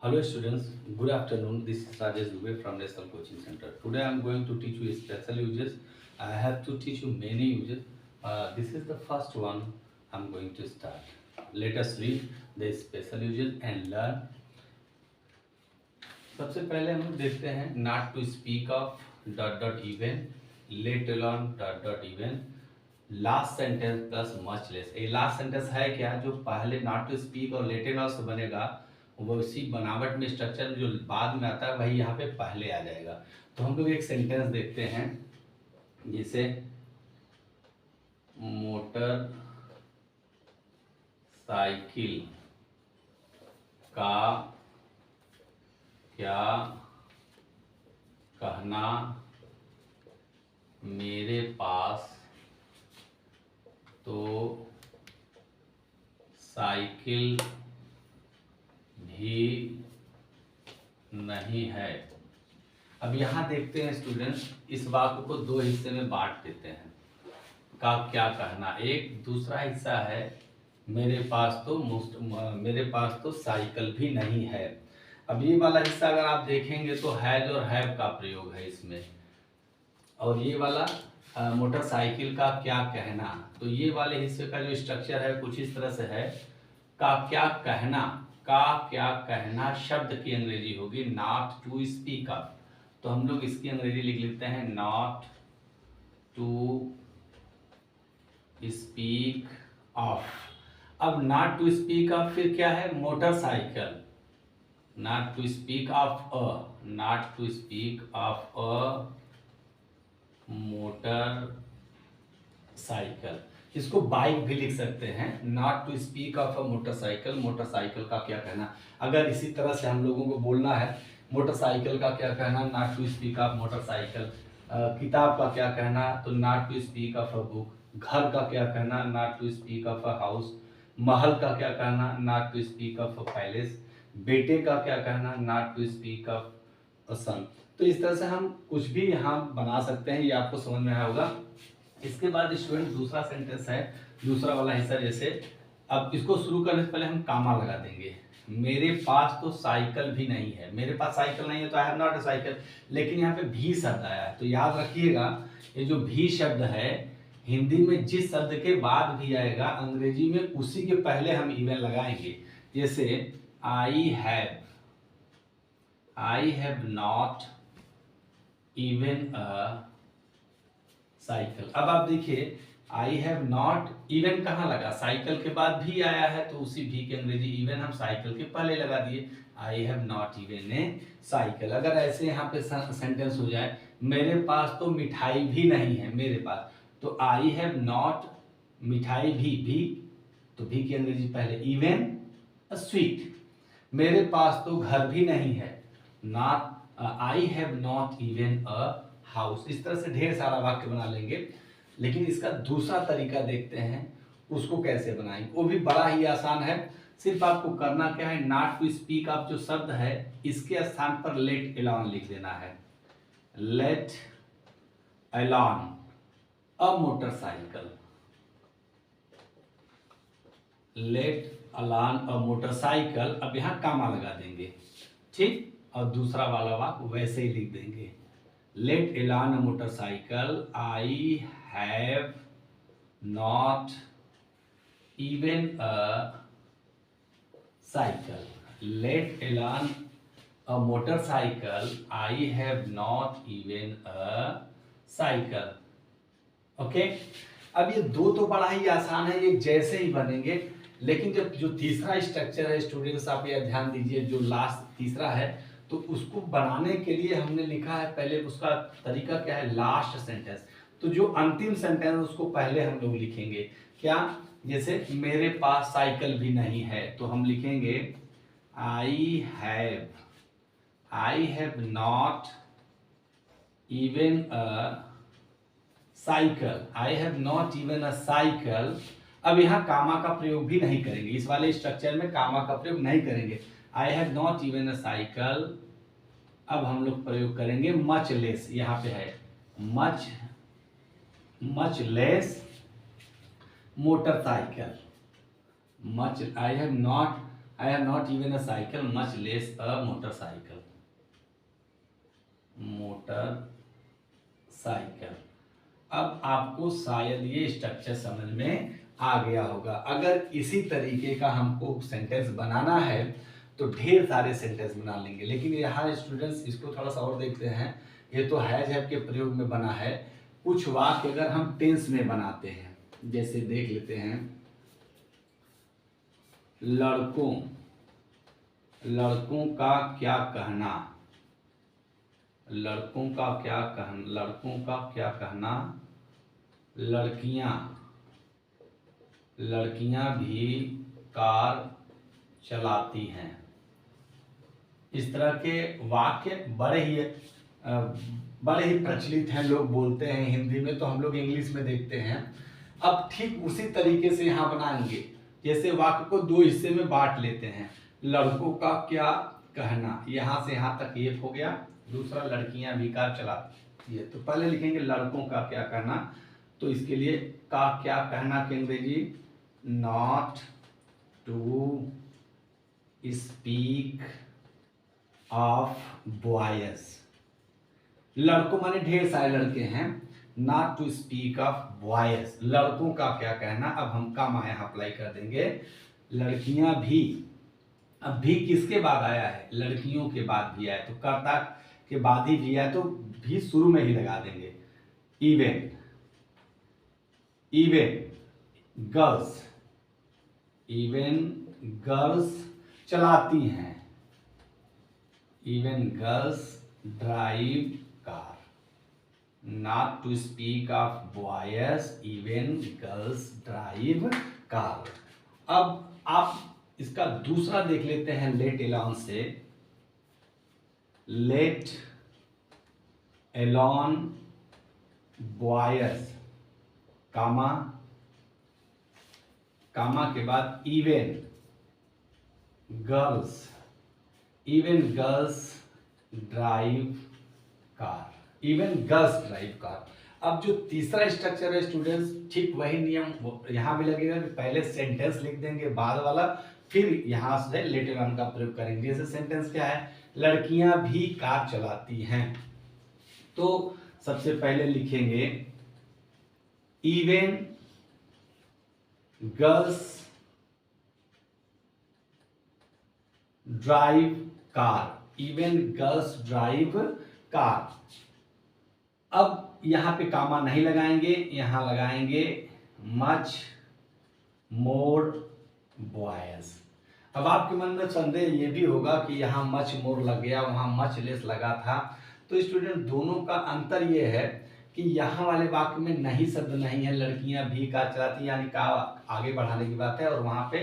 Hello students, good afternoon. This is Rajesh Dubey from National Coaching Center. Today I am going to teach you special uses. I have to teach you many uses. This is the first one I am going to start. Let us read the special uses and learn. सबसे पहले हम देखते हैं not to speak of dot dot even, let alone dot dot even, last sentence plus much less. ये last sentence है क्या, जो पहले नॉट टू स्पीक और लेटेन ऑल से बनेगा वो उसी बनावट में स्ट्रक्चर जो बाद में आता है वही यहाँ पे पहले आ जाएगा। तो हम लोग एक सेंटेंस देखते हैं, जैसे मोटर साइकिल का क्या कहना, मेरे पास तो साइकिल भी नहीं है। अब यहाँ देखते हैं स्टूडेंट्स, इस वाक्य को दो हिस्से में बांट देते हैं। का क्या कहना एक, दूसरा हिस्सा है मेरे पास तो साइकिल भी नहीं है। अब ये वाला हिस्सा अगर आप देखेंगे तो हैज और हैव का प्रयोग है इसमें, और ये वाला मोटरसाइकिल का क्या कहना, तो ये वाले हिस्से का जो स्ट्रक्चर है कुछ इस तरह से है। का क्या कहना, का क्या कहना शब्द की अंग्रेजी होगी नॉट टू स्पीक अप, तो हम लोग इसकी अंग्रेजी लिख लेते हैं नॉट टू स्पीक ऑफ। अब नॉट टू स्पीक ऑफ फिर क्या है, motorcycle, not to speak of not to speak of a motorcycle, इसको बाइक भी लिख सकते हैं। Not to speak of a motorcycle, motorcycle का क्या कहना। अगर इसी तरह से हम लोगों को बोलना है मोटरसाइकिल का क्या कहना, not to speak of motorcycle. किताब का क्या कहना, तो not to speak of a book. घर का क्या कहना, not to speak of a house. महल का क्या कहना, not to speak of a palace. बेटे का क्या कहना, not to speak of a son. तो इस तरह से हम कुछ भी यहाँ बना सकते हैं, ये आपको समझ में आया होगा। इसके बाद स्टूडेंट दूसरा सेंटेंस है, दूसरा वाला हिस्सा, जैसे अब इसको शुरू करने से पहले हम कामा लगा देंगे। मेरे पास तो साइकिल भी नहीं है, मेरे पास साइकिल नहीं है तो आई हैव नॉट अ साइकिल, लेकिन यहाँ पे भी शब्द आया है, तो याद रखिएगा ये जो भी शब्द है हिंदी में जिस शब्द के बाद भी आएगा अंग्रेजी में उसी के पहले हम इवन लगाएंगे। जैसे आई have not even a cycle. अब आप देखिए आई हैव नॉट इवन कहाँ लगा, साइकिल के बाद भी आया है तो उसी भी के अंग्रेजी इवन हम साइकिल के पहले लगा दिए, आई have not even a cycle. अगर ऐसे यहाँ पे सेंटेंस हो जाए मेरे पास तो मिठाई भी नहीं है, मेरे पास, तो आई हैव नॉट मिठाई भी तो भी की अंग्रेजी पहले इवन अ स्वीट। मेरे पास तो घर भी नहीं है, not I have not even a house. इस तरह से ढेर सारा वाक्य बना लेंगे, लेकिन इसका दूसरा तरीका देखते हैं उसको कैसे बनाएंगे, वो भी बड़ा ही आसान है। सिर्फ आपको करना क्या है, नॉट टू स्पीक ऑफ जो शब्द है इसके स्थान पर लेट अलोन लिख देना है। Let alone a motorcycle, let alone a motorcycle. अब यहाँ कामा लगा देंगे, ठीक, और दूसरा वाला वाक्य वैसे ही लिख देंगे, let alone a motorcycle, I have not even a cycle. Let alone a motorcycle, I have not even a cycle. Okay, अब ये दो तो बड़ा ही आसान है, ये जैसे ही बनेंगे, लेकिन जब जो तीसरा स्ट्रक्चर है स्टूडेंट्स आप ये ध्यान दीजिए, जो लास्ट तीसरा है, तो उसको बनाने के लिए हमने लिखा है पहले, उसका तरीका क्या है, लास्ट सेंटेंस। तो जो अंतिम सेंटेंस उसको पहले हम लोग लिखेंगे क्या, जैसे मेरे पास साइकिल भी नहीं है तो हम लिखेंगे आई have not even a cycle, I have not even a cycle. अब यहाँ कामा का प्रयोग भी नहीं करेंगे, इस वाले स्ट्रक्चर में कामा का प्रयोग नहीं करेंगे, आई have not even a cycle. अब हम लोग प्रयोग करेंगे मच लेस, यहाँ पे है much less motorcycle, much, I have not I have not even a cycle much less a motorcycle. Motorcycle. अब आपको शायद ये स्ट्रक्चर समझ में आ गया होगा। अगर इसी तरीके का हमको सेंटेंस बनाना है तो ढेर सारे सेंटेंस बना लेंगे, लेकिन यहाँ स्टूडेंट्स इसको थोड़ा सा और देखते हैं। ये तो हैज हैव के प्रयोग में बना है। कुछ वाक्य अगर हम टेंस में बनाते हैं, जैसे देख लेते हैं, लड़कों का क्या कहना, लड़कों का क्या कहना, लड़कियां भी कार चलाती हैं। इस तरह के वाक्य बड़े ही प्रचलित हैं, लोग बोलते हैं हिंदी में, तो हम लोग इंग्लिश में देखते हैं। अब ठीक उसी तरीके से यहाँ बनाएंगे। जैसे वाक्य को दो हिस्से में बांट लेते हैं। लड़कों का क्या कहना, यहाँ से यहाँ तक एक हो गया। दूसरा, लड़कियां भी कार चलाती है। तो पहले लिखेंगे लड़कों का क्या कहना, तो इसके लिए का क्या कहना की अंग्रेजी not to speak of boys. लड़कों माने ढेर सारे लड़के हैं, not to speak of boys. लड़कों का क्या कहना, अब हम का मा यहाँ अप्लाई कर देंगे। लड़कियां भी, अब भी किसके बाद आया है, लड़कियों के बाद भी आया, तो कर्ता के बाद ही भी आया, तो भी शुरू में ही लगा देंगे। इवन गर्ल्स चलाती हैं, even girls drive car. Not to speak of boys, even girls drive car. अब आप इसका दूसरा देख लेते हैं लेट एलोन से। लेट एलोन बॉयज, कामा के बाद even girls drive car, even girls drive car. अब जो तीसरा स्ट्रक्चर है स्टूडेंट्स, ठीक वही नियम यहाँ भी लगेगा कि पहले सेंटेंस लिख देंगे बाद वाला, फिर यहाँ से लेटर ऑन का प्रयोग करेंगे। जैसे सेंटेंस क्या है, लड़कियां भी कार चलाती हैं, तो सबसे पहले लिखेंगे even girls drive car, even girls drive car. अब यहां पे कामा नहीं लगाएंगे, यहां लगाएंगे मच मोर बॉयज। अब आपके मन में संदेह ये भी होगा कि यहाँ मच मोर लग गया, वहां मच लेस लगा था। तो स्टूडेंट दोनों का अंतर ये है कि यहाँ वाले वाक्य में नहीं शब्द नहीं है, लड़कियां भी कार चलाती, यानी का आगे बढ़ाने की बात है, और वहां पे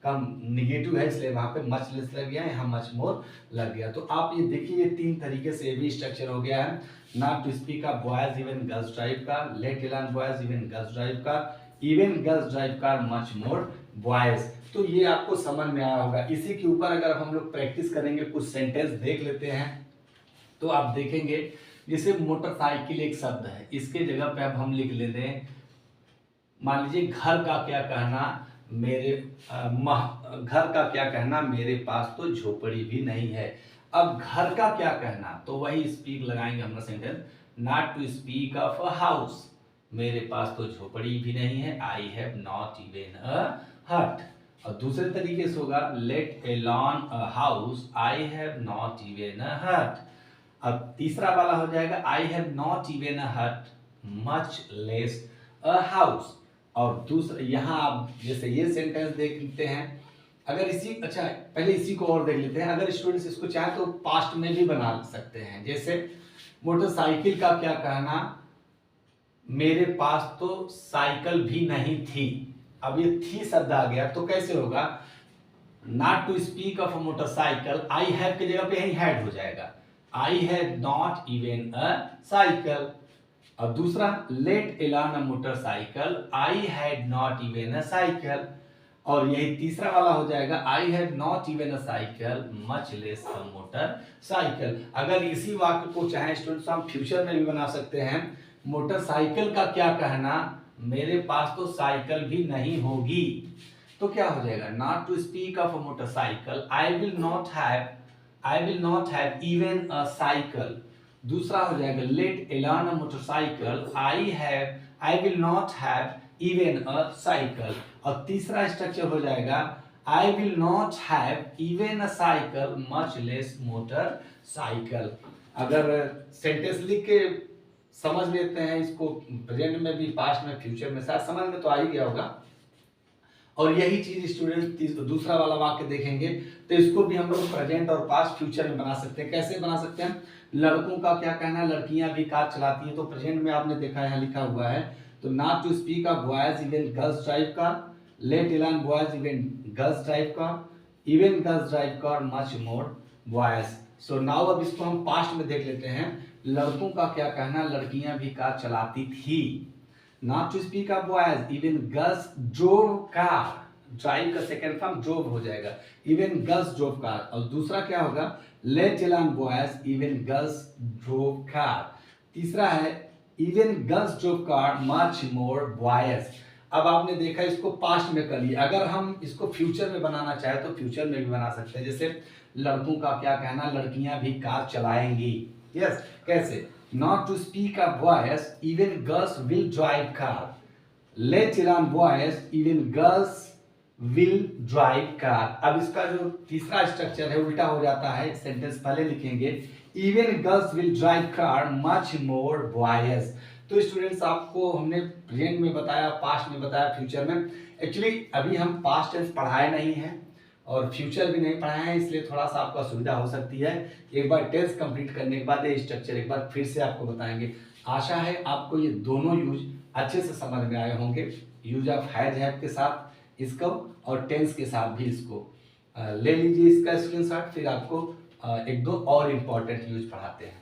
कम निगेटिव है, इसलिए वहां पे मच लेस लग गया, यहाँ मच मोर लग गया। तो आप ये देखिए, ये तीन तरीके से भी स्ट्रक्चर हो गया है। Not to speak of boys even girls drive car, let alone boys even girls drive car, even girls drive car much more boys. तो ये आपको समझ में आया होगा। इसी के ऊपर अगर हम लोग प्रैक्टिस करेंगे, कुछ सेंटेंस देख लेते हैं, तो आप देखेंगे जैसे मोटरसाइकिल एक शब्द है, इसके जगह पे अब हम लिख लेते हैं, मान लीजिए घर का क्या कहना, घर का क्या कहना, मेरे पास तो झोपड़ी भी नहीं है। अब घर का क्या कहना, तो वही स्पीक लगाएंगे हम sentence, not to speak of a house, मेरे पास तो झोपड़ी भी नहीं है, I have not even a hut. और दूसरे तरीके से होगा, let alone a house, I have not even a hut. अब तीसरा वाला हो जाएगा, I have not even a hut much less a house. और दूसरा यहाँ आप जैसे ये सेंटेंस देख लेते हैं, अगर इसी, अच्छा पहले इसी को और देख लेते हैं। अगर स्टूडेंट्स इसको चाहे तो पास्ट में भी बना सकते हैं। जैसे मोटरसाइकिल का क्या कहना, मेरे पास तो साइकिल भी नहीं थी। अब ये थी शब्द आ गया, तो कैसे होगा, not to speak of a motorcycle, I have की जगह पे ही हैड हो जाएगा, I have not even a cycle. और दूसरा, let alone a motorcycle, I had not even a cycle. और यही तीसरा वाला हो जाएगा, I have not even a cycle much less a motorcycle. अगर इसी वाक्य को चाहे स्टूडेंट्स हम फ्यूचर में भी बना सकते हैं, मोटरसाइकिल का क्या कहना, मेरे पास तो साइकिल भी नहीं होगी। तो क्या हो जाएगा, not to speak of a motorcycle, I will not have even a cycle. दूसरा हो जाएगा let alone a motorcycle, I will not have even a cycle. और तीसरा स्ट्रक्चर हो जाएगा I will not have even a cycle much less motorcycle. अगर sentence लिख के समझ लेते हैं इसको, प्रेजेंट में भी, पास्ट में, फ्यूचर में, शायद समझ में तो आ ही गया होगा। और यही चीज स्टूडेंट दूसरा वाला वाक्य देखेंगे तो इसको भी हम लोग प्रेजेंट और पास्ट फ्यूचर में बना सकते हैं। कैसे बना सकते हैं, लड़कों का क्या कहना है, लड़कियां भी कार चलाती हैं, तो प्रेजेंट में आपने देखा यहाँ लिखा हुआ है, तो not to speak of boys even girls drive car, let alone boys even girls drive car, even girls drive car much more boys. So now अब इसको हम पास्ट में देख लेते हैं। लड़कों का क्या कहना, लड़कियां भी कार चलाती थी। Not to speak of boys, even girls drove car. Drive का सेकेंड फॉर्म ड्रोव हो जाएगा, इवन गर्ल्स ड्रोव कार। और दूसरा क्या होगा, let alone boys even girls drove car. तीसरा है even girls drove car much more boys. अब आपने देखा इसको पास्ट में कर लिया, अगर हम इसको फ्यूचर में बनाना चाहे तो फ्यूचर में भी बना सकते हैं। जैसे लड़कों का क्या कहना, लड़कियां भी कार चलाएंगी। यस, कैसे, not to speak of boys, even girls will drive car. Let alone boys, even girls will drive car. अब इसका जो तीसरा स्ट्रक्चर है उल्टा हो जाता है, सेंटेंस पहले लिखेंगे even girls will drive car much more boys। तो स्टूडेंट्स आपको हमने प्रेजेंट में बताया, पास्ट में बताया, फ्यूचर में। एक्चुअली अभी हम पास्ट टेंस पढ़ाए नहीं हैं और फ्यूचर भी नहीं पढ़ाए हैं, इसलिए थोड़ा सा आपको असुविधा हो सकती है। एक बार टेंस कंप्लीट करने के बाद ये स्ट्रक्चर एक बार फिर से आपको बताएंगे। आशा है आपको ये दोनों यूज अच्छे से समझ में आए होंगे, यूज ऑफ हैव के साथ इसको और टेंस के साथ भी इसको ले लीजिए इसका स्क्रीनशॉट, फिर आपको एक दो और इम्पॉर्टेंट यूज पढ़ाते हैं।